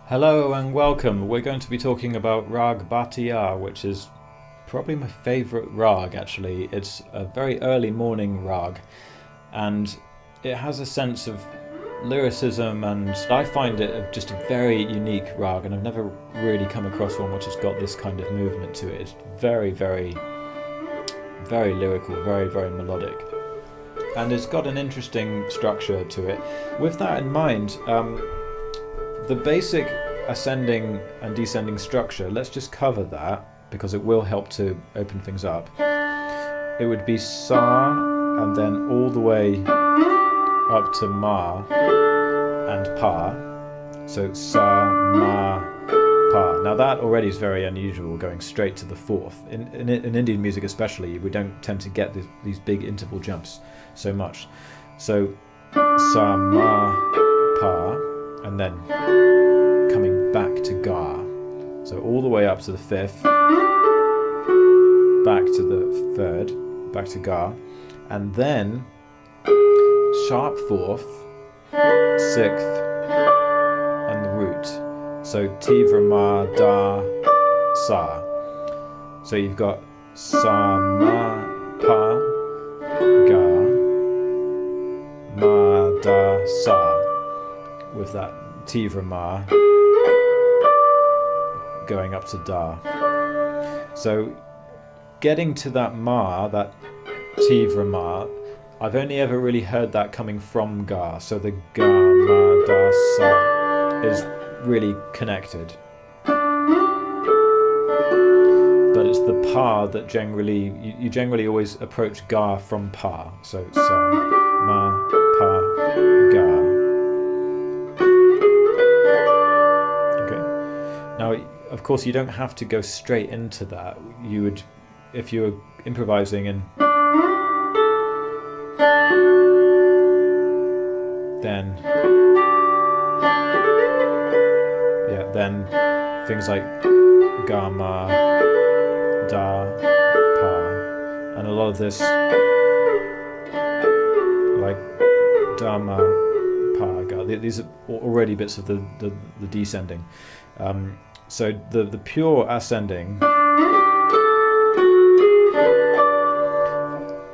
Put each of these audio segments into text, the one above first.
Hello and welcome. We're going to be talking about Raag Bhatiyar, which is probably my favourite Raag actually. It's a very early morning Raag and it has a sense of lyricism, and I find it just a very unique Raag, and I've never really come across one which has got this kind of movement to it. It's very, very lyrical, very melodic. And it's got an interesting structure to it. With that in mind, the basic ascending and descending structure, let's just cover that because it will help to open things up. It would be Sa and then all the way up to Ma and Pa. So Sa, Ma, Pa. Now that already is very unusual, going straight to the fourth. In Indian music especially, we don't tend to get these big interval jumps so much. So Sa, Ma, Pa, and then coming back to Ga. So all the way up to the fifth, back to the third, back to Ga, and then sharp fourth, sixth, and the root. So Tivra, Ma, Da, Sa. So you've got Sa, Ma, Pa, Ga, Ma, Da, Sa, with that Tivra Ma going up to Da. So getting to that Ma, that Tivra Ma, I've only ever really heard that coming from Ga. So the Ga, Ma, Da, Sa is really connected. But it's the Pa that generally, you generally always approach Ga from Pa. So Sa, Ma, Pa, Ga. Now, of course, you don't have to go straight into that. You would, if you were improvising, and then things like Ga, Ma, Da, Pa, and a lot of this, like Da, Ma, Pa, Ga. These are already bits of the descending. So the pure ascending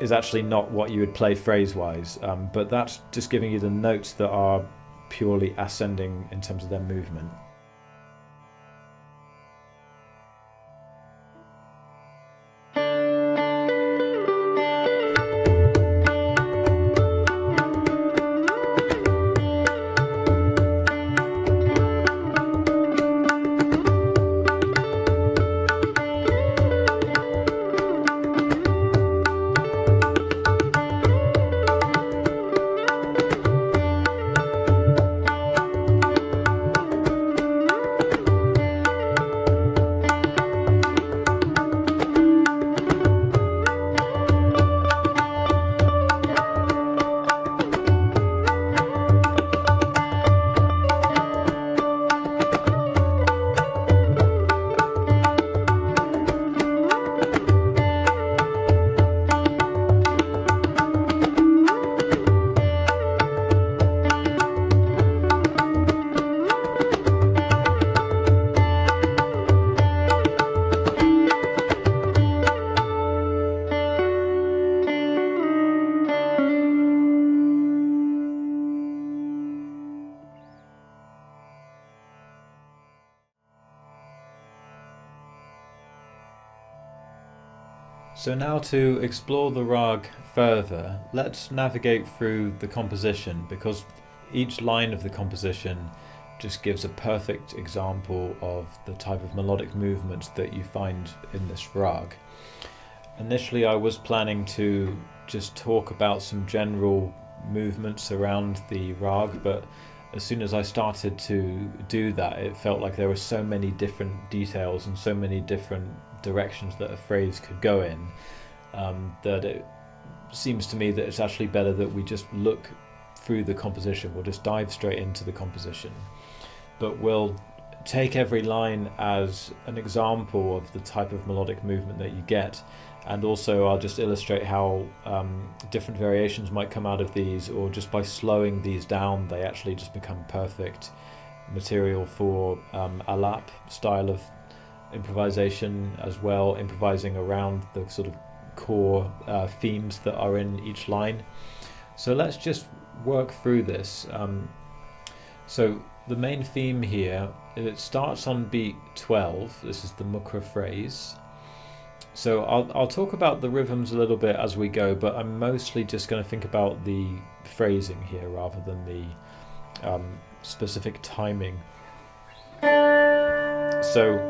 is actually not what you would play phrase-wise, but that's just giving you the notes that are purely ascending in terms of their movement. So now to explore the Raag further, let's navigate through the composition, because each line of the composition just gives a perfect example of the type of melodic movements that you find in this Raag. Initially I was planning to just talk about some general movements around the Raag, but as soon as I started to do that, it felt like there were so many different details and so many different directions that a phrase could go in, that it seems to me that it's actually better that we just look through the composition. We'll just dive straight into the composition, but we'll take every line as an example of the type of melodic movement that you get, and also I'll just illustrate how different variations might come out of these, or just by slowing these down they actually just become perfect material for alap style of improvisation as well, improvising around the sort of core themes that are in each line. So let's just work through this. So the main theme here, it starts on beat 12. This is the mukra phrase. So I'll talk about the rhythms a little bit as we go, but I'm mostly just going to think about the phrasing here rather than the specific timing. So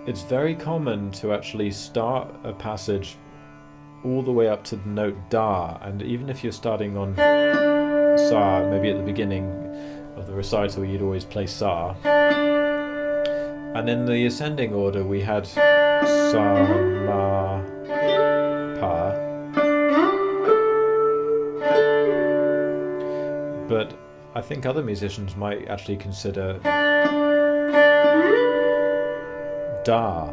it's very common to actually start a passage all the way up to the note da, and even if you're starting on sa, maybe at the beginning of the recital you'd always play sa, and in the ascending order we had sa, ma, pa, but I think other musicians might actually consider da.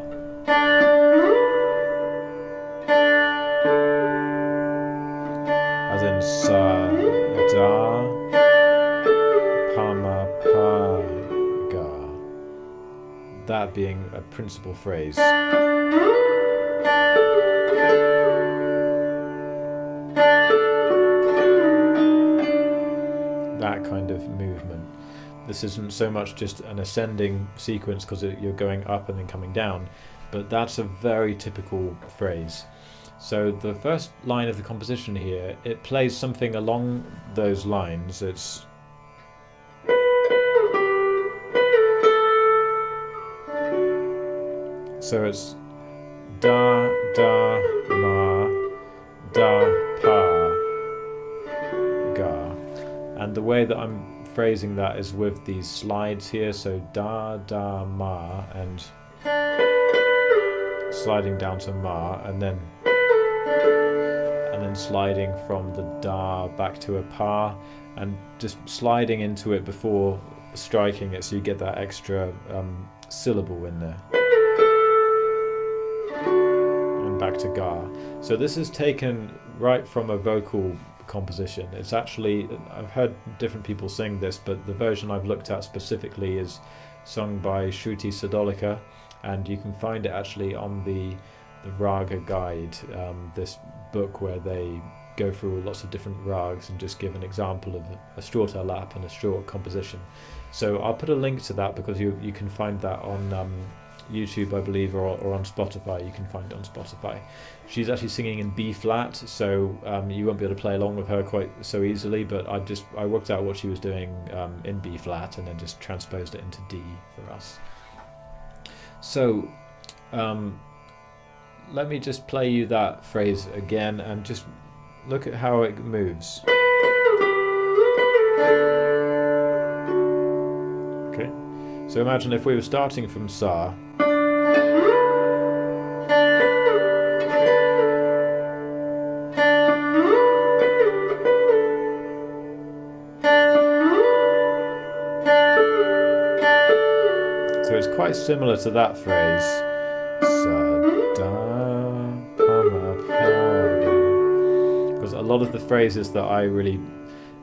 As in sa, da, pa, ma, pa, ga. That being a principal phrase. That kind of movement. This isn't so much just an ascending sequence because you're going up and then coming down, but that's a very typical phrase. So the first line of the composition here, it plays something along those lines. It's so it's da, da, ma, da, pa, ga. And the way that I'm phrasing that is with these slides here, so da, da, ma, and sliding down to ma, and then sliding from the da back to a pa, and just sliding into it before striking it, so you get that extra syllable in there. And back to ga. So this is taken right from a vocal composition. It's actually, I've heard different people sing this, but the version I've looked at specifically is sung by Shruti Sadolika, and you can find it actually on the Raga guide, this book where they go through lots of different rags and just give an example of a short alap and a short composition. So I'll put a link to that because you can find that on YouTube, I believe, or on Spotify. You can find it on Spotify. She's actually singing in B flat, so you won't be able to play along with her quite so easily, but I worked out what she was doing in B flat and then just transposed it into D for us. So let me just play you that phrase again and just look at how it moves. Okay, so imagine if we were starting from sa, so it's quite similar to that phrase. Because a lot of the phrases that I really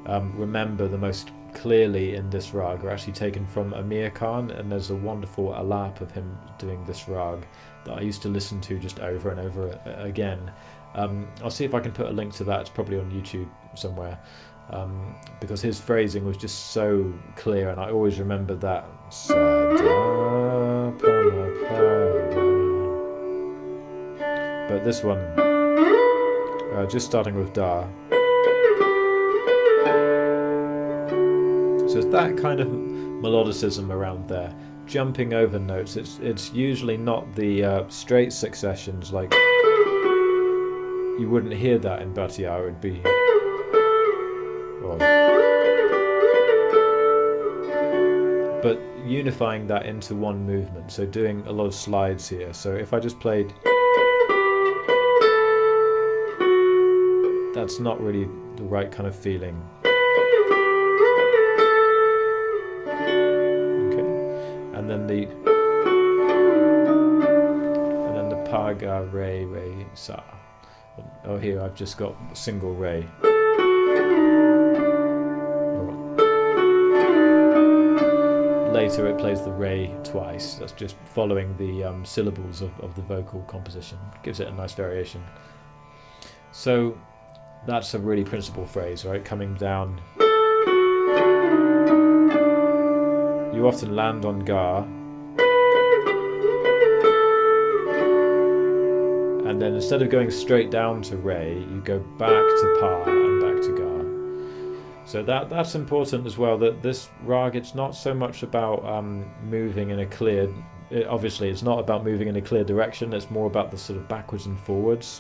remember the most clearly in this rag are actually taken from Amir Khan, and there's a wonderful alap of him doing this rag that I used to listen to just over and over again. I'll see if I can put a link to that. It's probably on YouTube somewhere, because his phrasing was just so clear, and I always remember that. But this one, just starting with da. So it's that kind of melodicism around there, jumping over notes. It's usually not the straight successions, like you wouldn't hear that in Bhatia. It would be, well, but unifying that into one movement. So doing a lot of slides here. So if I just played, that's not really the right kind of feeling. Okay, and then the pa, ga, re, re, sa. Oh, here I've just got single re. later it plays the re twice. That's just following the syllables of the vocal composition. Gives it a nice variation. So that's a really principal phrase, right? Coming down. You often land on Ga, and then instead of going straight down to Re, you go back to Pa and back to Ga. So that's important as well, that this rag, it's not so much about moving in a clear, obviously it's not about moving in a clear direction, it's more about the sort of backwards and forwards.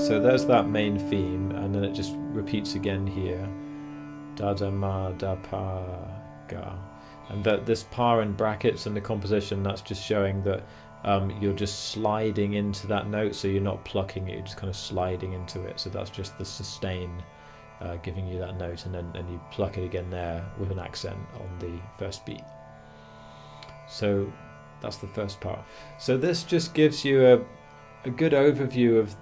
So there's that main theme, and then it just repeats again here. Da da ma da pa ga. And that this pa in brackets in the composition, that's just showing that you're just sliding into that note, so you're not plucking it, you're just kind of sliding into it. So that's just the sustain giving you that note, and then you pluck it again there with an accent on the first beat. So that's the first part. So this just gives you a good overview of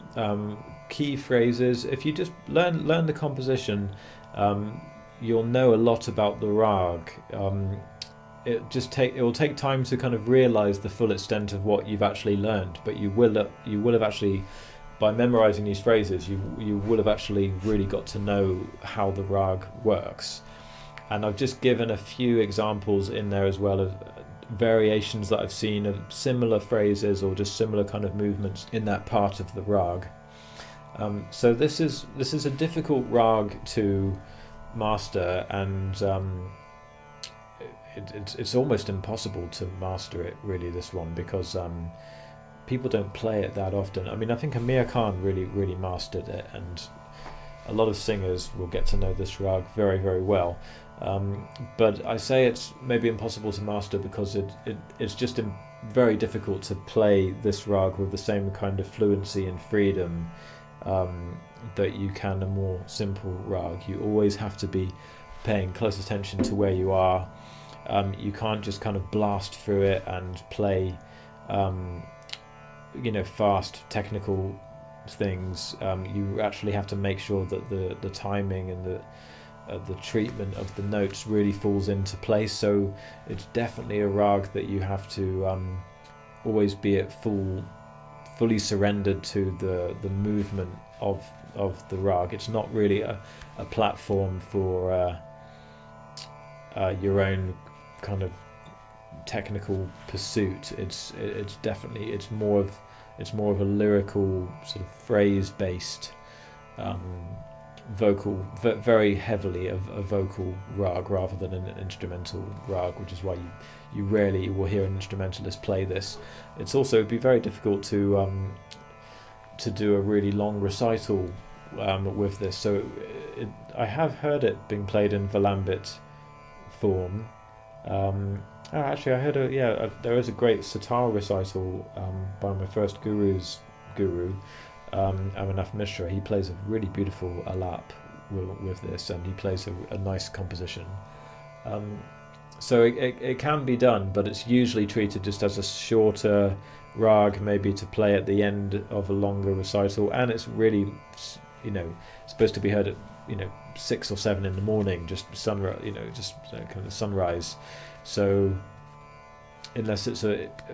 key phrases. If you just learn the composition, you'll know a lot about the rag. It will take time to kind of realize the full extent of what you've actually learned, but you will have actually, by memorizing these phrases, you will have actually really got to know how the rag works. And I've just given a few examples in there as well of variations that I've seen of similar phrases or just similar kind of movements in that part of the rag. So this is a difficult rag to master, and it's almost impossible to master it, really, this one, because people don't play it that often. I mean, I think Amir Khan really mastered it, and a lot of singers will get to know this rag very, very well. But I say it's maybe impossible to master because it's just very difficult to play this rag with the same kind of fluency and freedom that you can a more simple rag. You always have to be paying close attention to where you are. You can't just kind of blast through it and play fast technical things. You actually have to make sure that the timing and the treatment of the notes really falls into place. So it's definitely a rag that you have to always be at fully surrendered to the movement of the rag. It's not really a platform for your own kind of technical pursuit. It's more of a lyrical sort of phrase based vocal, very heavily a vocal rag rather than an instrumental rag, which is why you rarely will hear an instrumentalist play this. It's also, it'd be very difficult to do a really long recital with this. So I have heard it being played in Volambit form. Actually, I heard there is a great sitar recital by my first guru's guru, Amanaf Mishra. He plays a really beautiful alap with this, and he plays a nice composition. So it can be done, but it's usually treated just as a shorter rag, maybe to play at the end of a longer recital, and it's really, supposed to be heard at 6 or 7 in the morning, just sunrise, kind of sunrise. So unless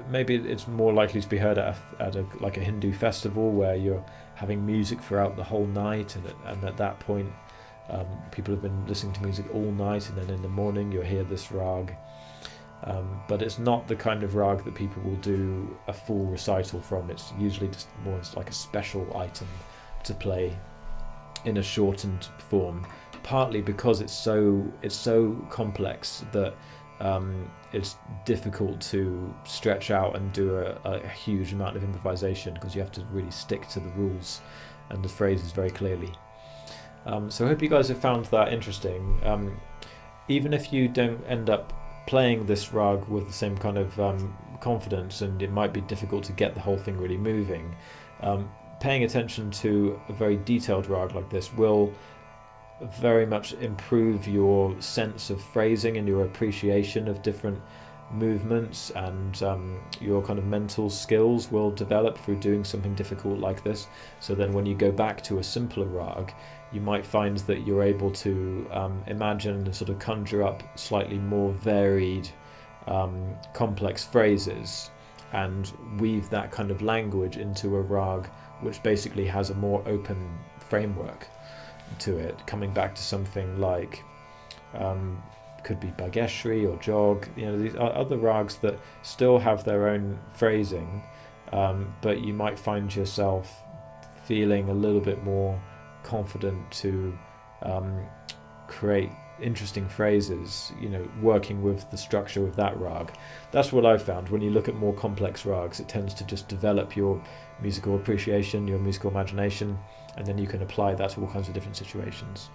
maybe it's more likely to be heard at a Hindu festival where you're having music throughout the whole night, and at that point people have been listening to music all night, and then in the morning you'll hear this rag. But it's not the kind of rag that people will do a full recital from. It's usually just more like a special item to play in a shortened form, partly because it's so complex that it's difficult to stretch out and do a huge amount of improvisation, because you have to really stick to the rules and the phrases very clearly. So I hope you guys have found that interesting. Even if you don't end up playing this rag with the same kind of confidence, and it might be difficult to get the whole thing really moving, paying attention to a very detailed rag like this will very much improve your sense of phrasing and your appreciation of different movements and your kind of mental skills will develop through doing something difficult like this. So then when you go back to a simpler rag, you might find that you're able to imagine and sort of conjure up slightly more varied, complex phrases and weave that kind of language into a rag which basically has a more open framework to it, coming back to something like could be Bhageshri or Jog, these are other rags that still have their own phrasing, but you might find yourself feeling a little bit more confident to create interesting phrases, working with the structure of that rag. That's what I've found. When you look at more complex rags, it tends to just develop your musical appreciation, your musical imagination, and then you can apply that to all kinds of different situations.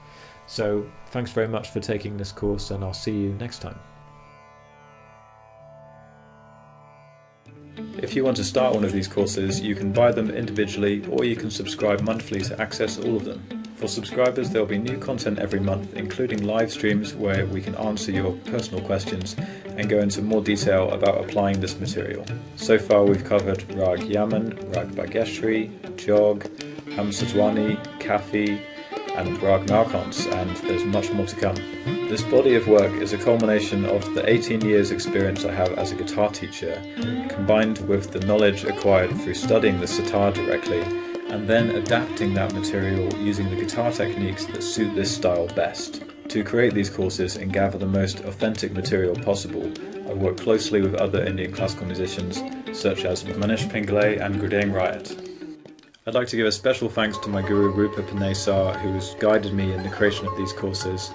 So thanks very much for taking this course, and I'll see you next time. If you want to start one of these courses, you can buy them individually or you can subscribe monthly to access all of them. For subscribers, there will be new content every month, including live streams where we can answer your personal questions and go into more detail about applying this material. So far we've covered Rag Yaman, Rag Bhageshri, Jog, Hamsadwani, Kafi, and Rag Malkans, and there's much more to come. This body of work is a culmination of the 18 years experience I have as a guitar teacher, combined with the knowledge acquired through studying the sitar directly, and then adapting that material using the guitar techniques that suit this style best. To create these courses and gather the most authentic material possible, I work closely with other Indian classical musicians such as Manish Pingle and Gurdain Riot. I'd like to give a special thanks to my guru Rupa Panesar, who has guided me in the creation of these courses.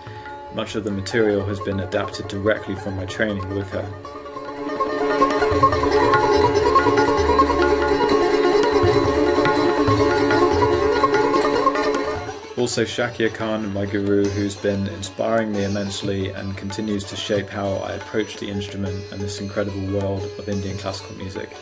Much of the material has been adapted directly from my training with her. Also Shakir Khan, my guru, who's been inspiring me immensely and continues to shape how I approach the instrument and this incredible world of Indian classical music.